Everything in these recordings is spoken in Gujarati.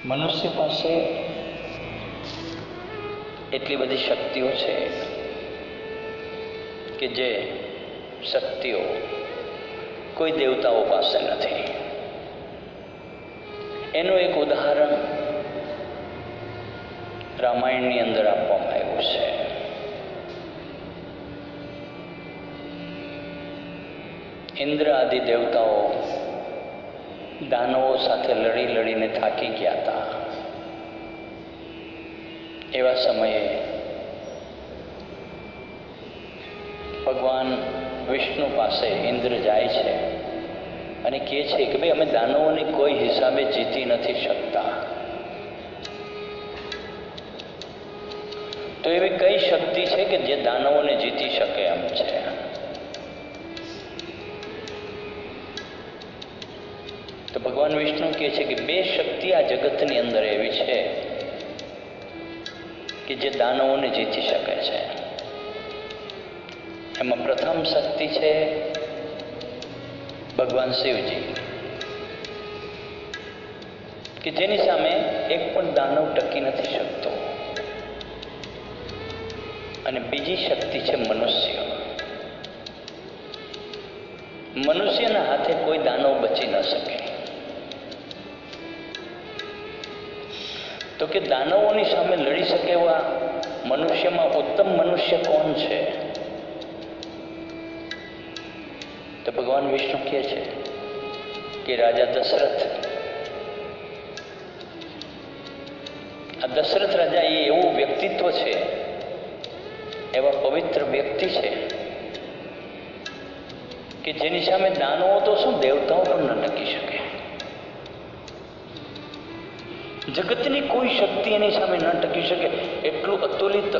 મનુષ્ય પાસે એટલી બધી શક્તિઓ છે કે જે શક્તિઓ કોઈ દેવતાઓ પાસે નથી. એનું એક ઉદાહરણ રામાયણની અંદર આપવામાં આવ્યું છે. ઇન્દ્ર આદિ દેવતાઓ દાનવો સાથે લડી લડીને થાકી ગયા હતા. એવા સમયે ભગવાન વિષ્ણુ પાસે ઇન્દ્ર જાય છે અને કહે છે કે ભાઈ અમે દાનવોને કોઈ હિસાબે જીતી નથી શકતા, તો એવી કઈ શક્તિ છે કે જે દાનવોને જીતી શકે એમ છે? તો ભગવાન વિષ્ણુ કહે છે કે બે શક્તિ આ જગતની અંદર એવી છે કે જે દાનવોને જીતી શકે છે. એમાં પ્રથમ શક્તિ છે ભગવાન શિવજી, કે જેની સામે એક પણ દાનવ ટકી નથી શકતો. અને બીજી શક્તિ છે મનુષ્ય. મનુષ્યના હાથે કોઈ દાનવ બચી ન શકે. તો કે દાનવોની સામે લડી શકે એવા મનુષ્યમાં ઉત્તમ મનુષ્ય કોણ છે? તો ભગવાન વિષ્ણુ કહે છે કે રાજા દશરથ. આ દશરથ રાજા એ એવું વ્યક્તિત્વ છે, એવા પવિત્ર વ્યક્તિ છે કે જેની સામે દાનવો તો શું, દેવતાઓ પણ ન ટકી શકે. જગતની કોઈ શક્તિ એની સામે ન ટકી શકે એટલું અતુલિત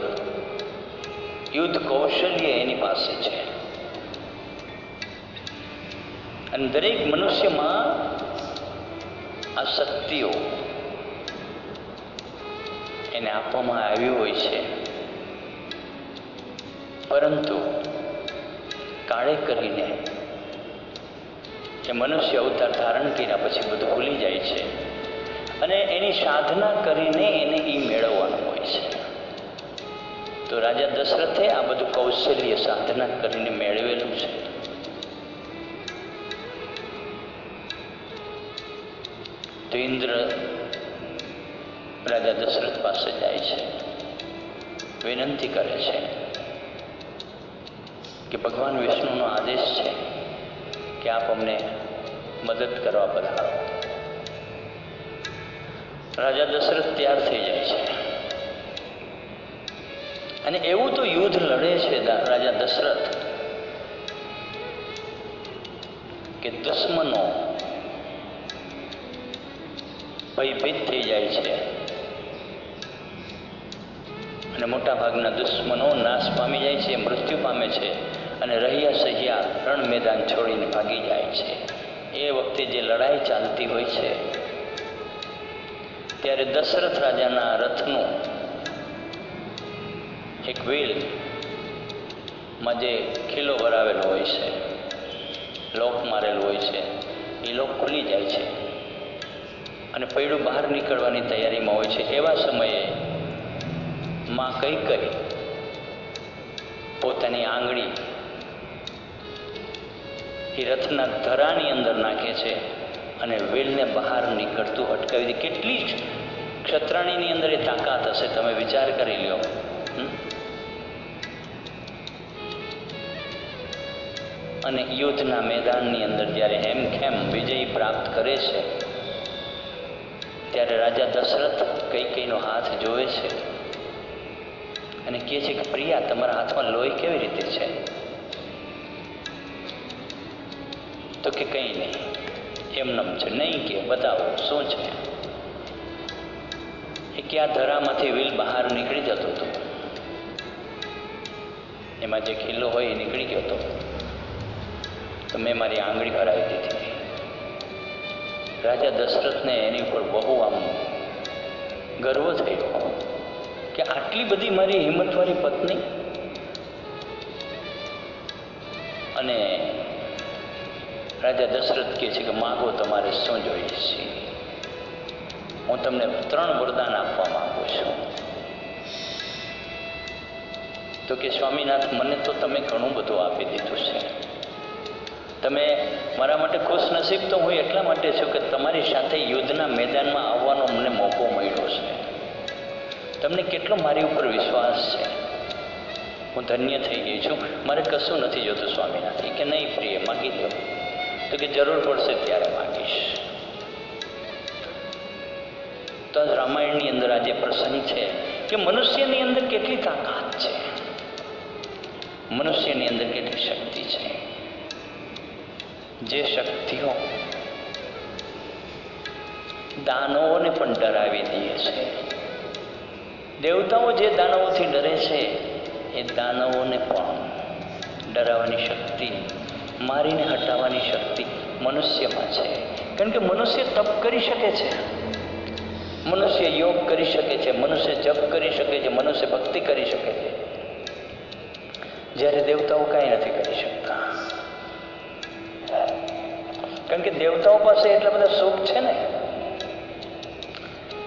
યુદ્ધ કૌશલ્ય એની પાસે છે. અને દરેક મનુષ્યમાં આ શક્તિઓ એને આપવામાં આવી હોય છે, પરંતુ કાળે કરીને એ મનુષ્ય અવતાર ધારણ કર્યા પછી બધું ભૂલી જાય છે અને એની સાધના કરીને એને એ મેળવવાનું હોય છે. તો રાજા દશરથે આ બધું કૌશલ્ય સાધના કરીને મેળવેલું છે. તો ઇન્દ્ર રાજા દશરથ પાસે જાય છે, વિનંતી કરે છે કે ભગવાન વિષ્ણુનો આદેશ છે કે આપ અમને મદદ કરવા પધારો. રાજા દશરથ તૈયાર થઈ જાય છે અને એવું તો યુદ્ધ લડે છે રાજા દશરથ કે દુશ્મનો ભયભીત થઈ જાય છે અને મોટા ભાગના દુશ્મનો નાશ પામી જાય છે, મૃત્યુ પામે છે અને રહ્યા સહ્યા રણ મેદાન છોડીને ભાગી જાય છે. એ વખતે જે લડાઈ ચાલતી હોય છે ત્યારે દશરથ રાજાના રથનું એક વ્હીલમાં જે ખીલો ભરાવેલો હોય છે, લોક મારેલો હોય છે, એ લોક ખુલી જાય છે અને પૈડું બહાર નીકળવાની તૈયારીમાં હોય છે. એવા સમયે માં કઈ પોતાની આંગળી એ રથના ધરાની અંદર નાખે છે અને વ્હીલને બહાર નીકળતું અટકાવી દે. કેટલી ક્ષત્રાણીની અંદર એ તાકાત હશે, તમે વિચાર કરી લ્યો. અને યુદ્ધના મેદાનની અંદર જ્યારે હેમખેમ વિજય પ્રાપ્ત કરે છે ત્યારે રાજા દશરથ કૈકેયીનો હાથ જોવે છે અને કહે છે કે પ્રિયા, તમારા હાથમાં લોહી કેવી રીતે છે? તો કે કંઈ નહીં, એમનેમ છે. નહીં કે બતાવો શું છે? એ કે આ ધરામાંથી વ્હીલ બહાર નીકળી જતો હતો, એમાં જે ખીલ્લો હોય એ નીકળી ગયો હતો, તો મેં મારી આંગળી હરાવી દીધી. રાજા દશરથને એની ઉપર બહુ આમ ગર્વ થયો કે આટલી બધી મારી હિંમતવાળી પત્ની. અને રાજા દશરથ કહે છે કે માગો, તમારે શું જોઈએ છે? હું તમને 3 વરદાન આપવા માંગુ છું. તો કે સ્વામીનાથ, મને તો તમે ઘણું બધું આપી દીધું છે. તમે મારા માટે ખુશનસીબ તો હું એટલા માટે છું કે તમારી સાથે યુદ્ધના મેદાનમાં આવવાનો મને મોકો મળ્યો છે. તમને કેટલો મારી ઉપર વિશ્વાસ છે. હું ધન્ય થઈ ગઈ છું. મારે કશું નથી જોતું સ્વામીનાથ. કે નહીં પ્રિય, માગી દો. તો કે જરૂર પડશે ત્યારે માગીશ. તો આ રામાયણની અંદર આ જે પ્રસંગ છે કે મનુષ્યની અંદર કેટલી તાકાત છે, મનુષ્યની અંદર કેટલી શક્તિ છે. જે શક્તિઓ દાનવોને પણ ડરાવી દે છે. દેવતાઓ જે દાનવોથી ડરે છે એ દાનવોને પણ ડરાવવાની શક્તિ, મારીને હટાવવાની શક્તિ મનુષ્યમાં છે. કારણ કે મનુષ્ય તપ કરી શકે છે, મનુષ્ય યોગ કરી શકે છે, મનુષ્ય જપ કરી શકે છે, મનુષ્ય ભક્તિ કરી શકે છે, જ્યારે દેવતાઓ કાંઈ નથી કરી શકતા. કારણ કે દેવતાઓ પાસે એટલા બધા સુખ છે ને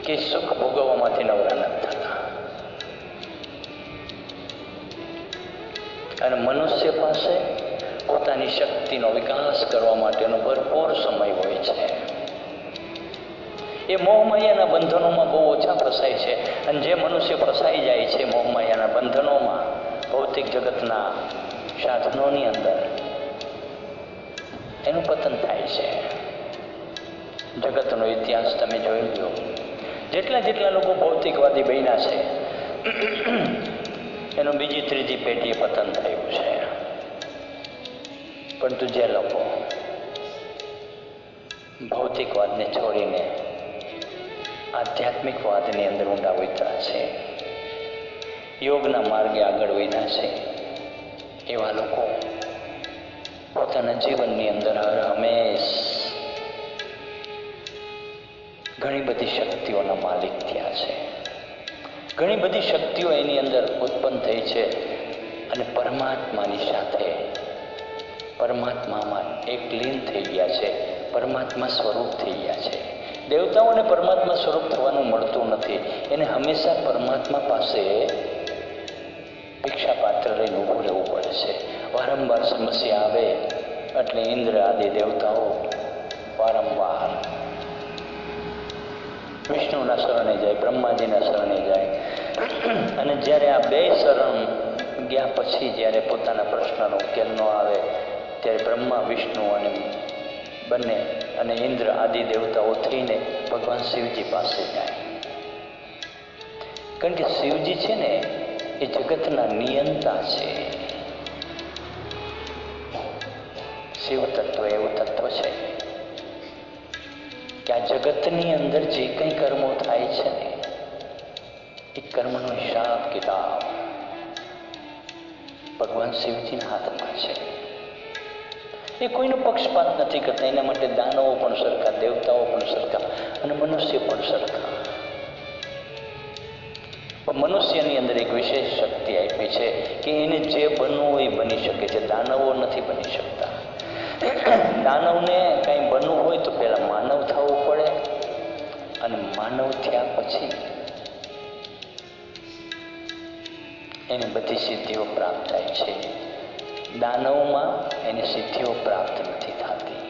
કે સુખ ભોગવવામાંથી નવરા નથી થતા. અને મનુષ્ય પાસે પોતાની શક્તિનો વિકાસ કરવા માટેનો ભરપૂર સમય હોય છે. એ મોહમાયાના બંધનોમાં બહુ ઓછા ફસાય છે. અને જે મનુષ્ય ફસાઈ જાય છે મોહમાયાના બંધનોમાં, ભૌતિક જગતના સાધનોની અંદર, એનું પતન થાય છે. જગતનો ઇતિહાસ તમે જોઈ લો. જેટલા લોકો ભૌતિકવાદી બન્યા છે એનું બીજી ત્રીજી પેઢીએ પતન થયું છે. પરંતુ જે લોકો ભૌતિકવાદને છોડીને આધ્યાત્મિકવાદની અંદર ઊંડા ઉતર્યા છે, યોગના માર્ગે આગળ વધ્યા છે, એવા લોકો પોતાના જીવનની અંદર હર હંમેશ ઘણી બધી શક્તિઓના માલિક થયા છે. ઘણી બધી શક્તિઓ એની અંદર ઉત્પન્ન થઈ છે અને પરમાત્માની સાથે પરમાત્મામાં એક લીન થઈ ગયા છે, પરમાત્મા સ્વરૂપ થઈ ગયા છે. દેવતાઓને પરમાત્મા સ્વરૂપ થવાનું મળતું નથી. એને હંમેશા પરમાત્મા પાસે ભિક્ષા પાત્ર લઈને ઊભું રહેવું પડે છે. વારંવાર સમસ્યા આવે એટલે ઇન્દ્ર આદિ દેવતાઓ વારંવાર વિષ્ણુના શરણે જાય, બ્રહ્માજીના શરણે જાય. અને જ્યારે આ બે શરણ ગયા પછી જ્યારે પોતાના પ્રશ્નનો ઉકેલ ન આવે ત્યારે બ્રહ્મા, વિષ્ણુ અને બંને અને ઇન્દ્ર આદિ દેવતાઓ થઈને ભગવાન શિવજી પાસે જાય. કારણ કે શિવજી છે ને એ જગતના નિયંતા છે. શિવ તત્વ એવું તત્વ છે કે આ જગતની અંદર જે કંઈ કર્મો થાય છે ને એ કર્મનો હિસાબ કિતાબ ભગવાન શિવજીના હાથમાં છે. એ કોઈનો પક્ષપાત નથી કરતા. એના માટે દાનવો પણ સરખા, દેવતાઓ પણ સરખા અને મનુષ્ય પણ સરખા. પણ મનુષ્યની અંદર એક વિશેષ શક્તિ આપી છે કે એને જે બનવું એ બની શકે છે. દાનવો નથી બની શકતા. દાનવને કંઈ બનવું હોય તો પહેલા માનવ થવું પડે અને માનવ થયા પછી એને બધી સિદ્ધિઓ પ્રાપ્ત થાય છે. દાનવમાં એની સિદ્ધિઓ પ્રાપ્ત નથી થતી.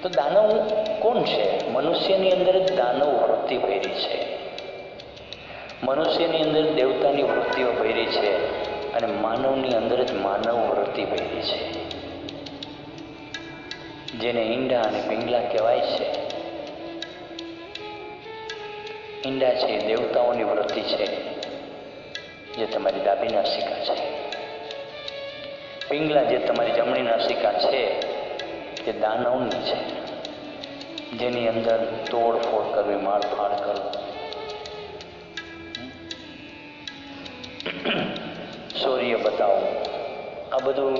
તો દાનવ કોણ છે? મનુષ્યની અંદર જ દાનવ વૃત્તિ ભરી છે, મનુષ્યની અંદર દેવતાની વૃત્તિઓ ભરી છે અને માનવની અંદર જ માનવ વૃત્તિ ભરી છે. જેને ઈંડા અને પિંગલા કહેવાય છે. ઈંડા છે દેવતાઓની વૃત્તિ છે, જે તમારી ડાબી નાસિકા છે. પિંગલા જે તમારી જમણી નાસિકા છે તે દાનવની છે, જેની અંદર તોડફોડ કરવી, મારફાડ કરવી, શૌર્ય બતાવવું, આ બધું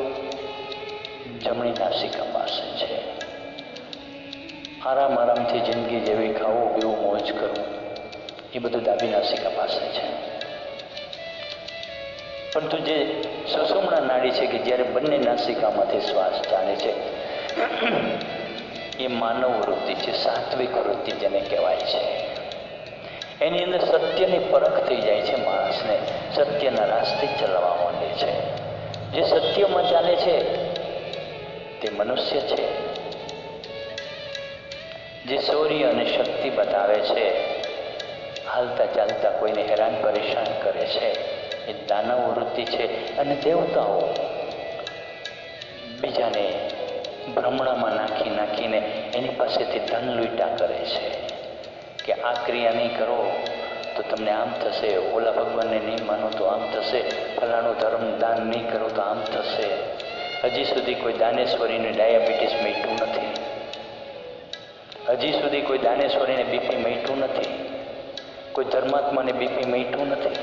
જમણી નાસિકા પાસે છે. આરામથી જિંદગી જેવી, ખાવું પીવું, મોજ કરવું, એ બધું ડાબી નાસિકા પાસે છે. પરંતુ જે સુષુમ્ના નાડી છે કે જ્યારે બંને નાસિકામાંથી શ્વાસ ચાલે છે એ માનવ વૃત્તિ છે, સાત્વિક વૃત્તિ જેને કહેવાય છે. એની અંદર સત્યની પરખ થઈ જાય છે. માણસને સત્યના રાસ્તે ચલાવવા માંડે છે. જે સત્યમાં ચાલે છે તે મનુષ્ય છે. જે શૌર્ય અને શક્તિ બતાવે છે, હાલતા ચાલતા કોઈને હેરાન પરેશાન કરે છે, એ દાનવ વૃત્તિ છે. અને દેવતાઓ બીજાને ભ્રમણામાં નાખીને એની પાસેથી ધન લૂંટા કરે છે કે આ ક્રિયા નહીં કરો તો તમને આમ થશે, ઓલા ભગવાનને નહીં માનો તો આમ થશે, ફલાણું ધર્મ દાન નહીં કરો તો આમ થશે. હજી સુધી કોઈ દાનેશ્વરીને ડાયાબિટીસ મટ્યું નથી. હજી સુધી કોઈ દાનેશ્વરીને બીપી મટ્યું નથી. કોઈ ધર્માત્માને બીપી મટ્યું નથી.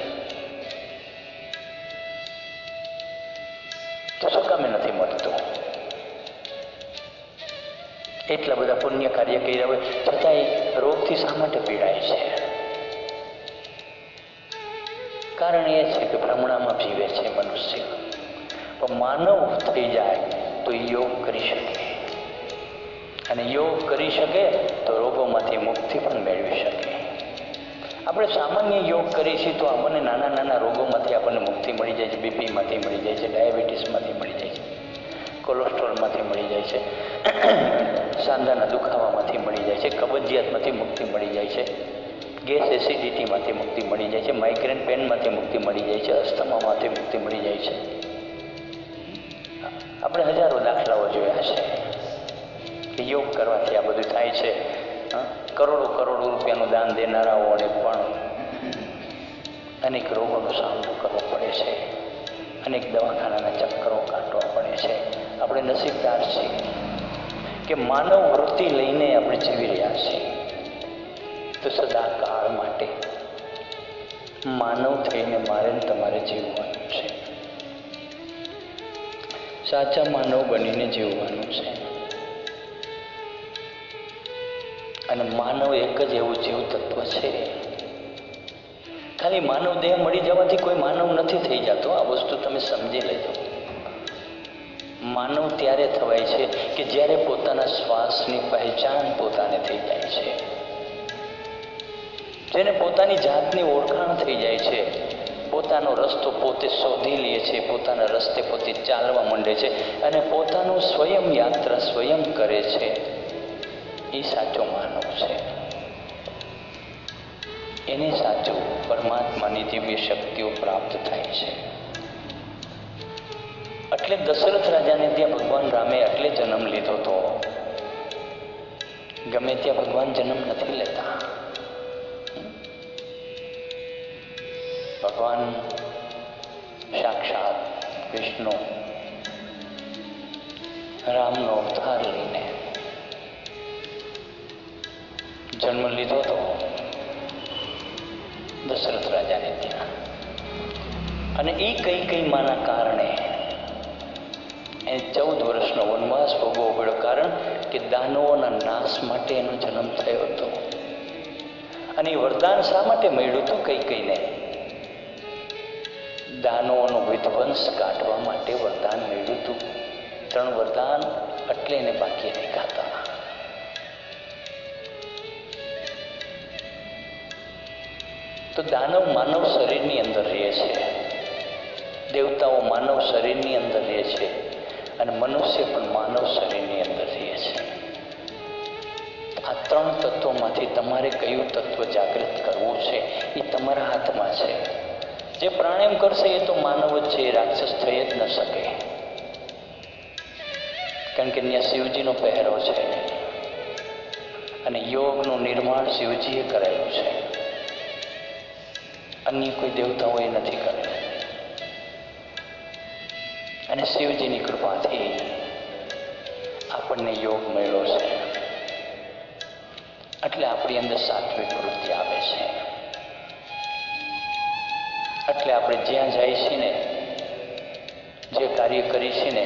તો શું કામે નથી મળતું? એટલા બધા પુણ્ય કાર્ય કર્યા હોય છતાંય રોગથી શા માટે પીડાય છે? કારણ એ છે કે ભ્રમણામાં જીવે છે મનુષ્ય. પણ માનવ થઈ જાય તો યોગ કરી શકે, અને યોગ કરી શકે તો રોગોમાંથી મુક્તિ પણ મેળવી શકે. આપણે સામાન્ય યોગ કરીએ છીએ તો આપણને નાના નાના રોગોમાંથી આપણને મુક્તિ મળી જાય છે. બીપીમાંથી મળી જાય છે, ડાયાબિટીસમાંથી મળી જાય છે, કોલેસ્ટ્રોલમાંથી મળી જાય છે, સાંધાના દુખાવામાંથી મળી જાય છે, કબજિયાતમાંથી મુક્તિ મળી જાય છે, ગેસ એસિડિટીમાંથી મુક્તિ મળી જાય છે, માઇગ્રેન પેનમાંથી મુક્તિ મળી જાય છે, અસ્થમામાંથી મુક્તિ મળી જાય છે. આપણે હજારો દાખલાઓ જોયા છે કે યોગ કરવાથી આ બધું થાય છે. કરોડો રૂપિયાનું દાન દેનારાઓને પણ અનેક રોગોનો સામનો કરવો પડે છે, અનેક દવાખાનાના ચક્કરો કાઢવા પડે છે. આપણે નસીબદાર છીએ કે માનવ વૃત્તિ લઈને આપણે જીવી રહ્યા છીએ. તો સદા કાળ માટે માનવ થઈને મારે તમારે જીવવાનું છે. સાચા માનવ બનીને જીવવાનું છે. અને માનવ એક જ એવું જીવ તત્વ છે. ખાલી માનવ દેહ મળી જવાથી કોઈ માનવ નથી થઈ જતો. આ વસ્તુ તમે સમજી લેજો. માનવ ત્યારે થવાય છે કે જ્યારે પોતાના શ્વાસની પહેચાન પોતાને થઈ જાય છે, જેને પોતાની જાતની ઓળખાણ થઈ જાય છે, પોતાનો રસ્તો પોતે શોધી લે છે, પોતાના રસ્તે પોતે ચાલવા માંડે છે, અને પોતાનું સ્વયં યાત્રા સ્વયં કરે છે. એ સાચો માનવ છે. એને સાચું પરમાત્માની દિવ્ય શક્તિઓ પ્રાપ્ત થાય છે. એટલે દશરથ રાજાને ત્યાં ભગવાન રામે એટલે જન્મ લીધો હતો. ગમે ત્યાં ભગવાન જન્મ નથી લેતા. ભગવાન સાક્ષાત વિષ્ણુ રામનો અવતાર લઈને જન્મ લીધો હતો દશરથ રાજાને ત્યાં. અને એ કઈ માના કારણે એને 14 વર્ષનો વનવાસ ભોગવવો પડ્યો. કારણ કે દાનવોના નાશ માટે એનો જન્મ થયો હતો. અને એ વરદાન શા માટે મળ્યું હતું? કઈને દાનવોનો વિધ્વંસ કાઢવા માટે વરદાન મળ્યું હતું. 3 વરદાન એટલે એને બાકી રાખ્યા. તો દાનવ માનવ શરીરની અંદર રહે છે, દેવતાઓ માનવ શરીરની અંદર રહે છે, અને મનુષ્ય પણ માનવ શરીરની અંદર રહે છે. આ 3 તત્વોમાંથી તમારે કયું તત્વ જાગૃત કરવું છે એ તમારા હાથમાં છે. જે પ્રાણાયામ કરશે એ તો માનવ જ છે, એ રાક્ષસ થઈ જ ન શકે. કારણ કે ત્યાં શિવજીનો પહેરો છે, અને યોગનું નિર્માણ શિવજીએ કરેલું છે. અન્ય કોઈ દેવતાઓએ નથી કરેલું. અને શિવજીની કૃપાથી આપણને યોગ મળ્યો છે. એટલે આપણી અંદર સાત્વિક વૃત્તિ આવે છે. એટલે આપણે જ્યાં જાય છીએ ને, જે કાર્ય કરી છીએ ને,